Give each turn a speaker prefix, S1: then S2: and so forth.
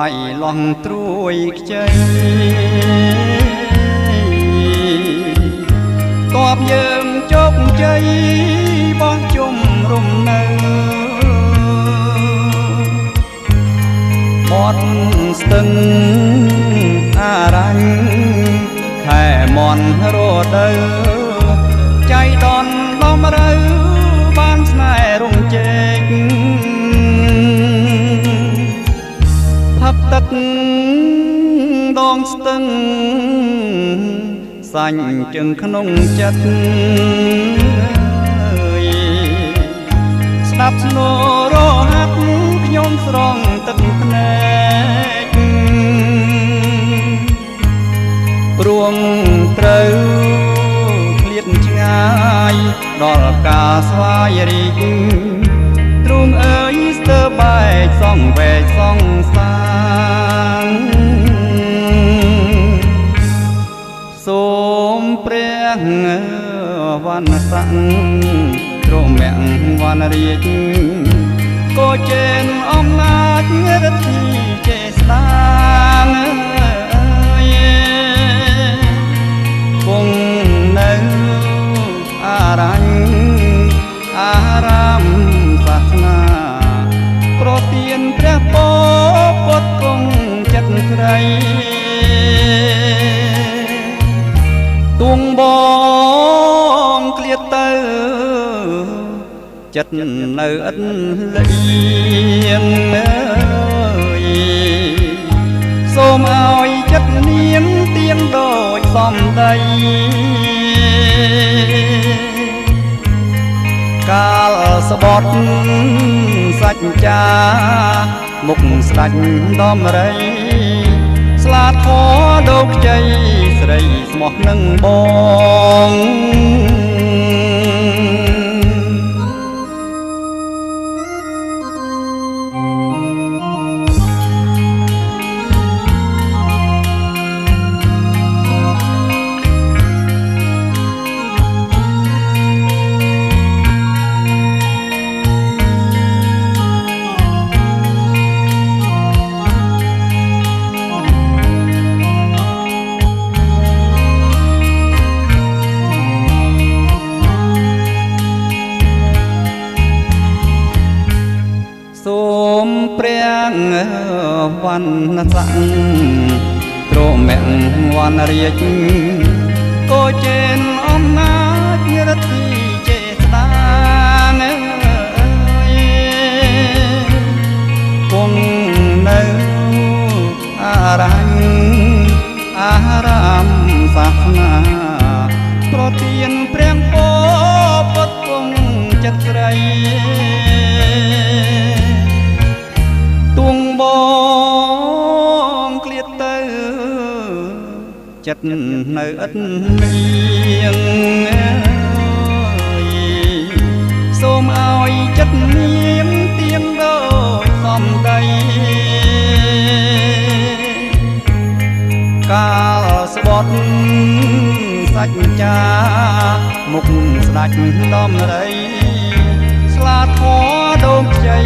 S1: យលងត្រួយខ្ចីតបយើងជោគជ័យបោះជុំរំនៅបត់ស្ទឹងអារញ្ញខែមន់រដូវចៃដន្យដំរូវបានស្នេហ៍រំជែកផឹកទឹកដងស្ទឹងសាញ់ជើងក្នុងចិត្តស្ដាប់ស្នូររហាត់ខ្ញុំស្រង់ទឹកភ្នែកព្រួងត្រូវឃ្លាតឆ្ងាយដល់ការស្វាយរីកទ្រូងអើយស្ទើបែកសងវែកសងសាងសូមព្រះវណ្ណស័ក្តិទ្រមៈវណ្ណរាជក៏ចេនអំណាចរិទ្ធីចេស្តាងគង់នៅអារញ្ញអារាមសាសនាប្រទានព្រះពរពុតគង់ចិត្តស្រីទួងបងឃ្លាតទៅចិត្តនៅឥតលៀងសូមឲ្យចិត្តនាងទៀងដូចសំដីកាលស្បត់សច្ចាមុខស្ដាច់ដំរីស្លាតខដូកខ្ចីស្រីស្មោះនឹងបងសូមព្រះវណ្ណស័ក្តិទ្រមៈវណ្ណរាជក៏ចេនអំណាចរិទ្ធីចេស្តាងគង់នៅអារញ្ញអារាមសាសនាប្រទានព្រះពរពុតគង់ចិត្តស្រីទួងបងឃ្លាតទៅចិត្តនៅឥតលៀងសូមឲ្យចិត្តនាងទៀងដូចសំដីកាលស្បត់សច្ចាមុខស្ដាច់ដំរីស្លាតខដូងខ្ចី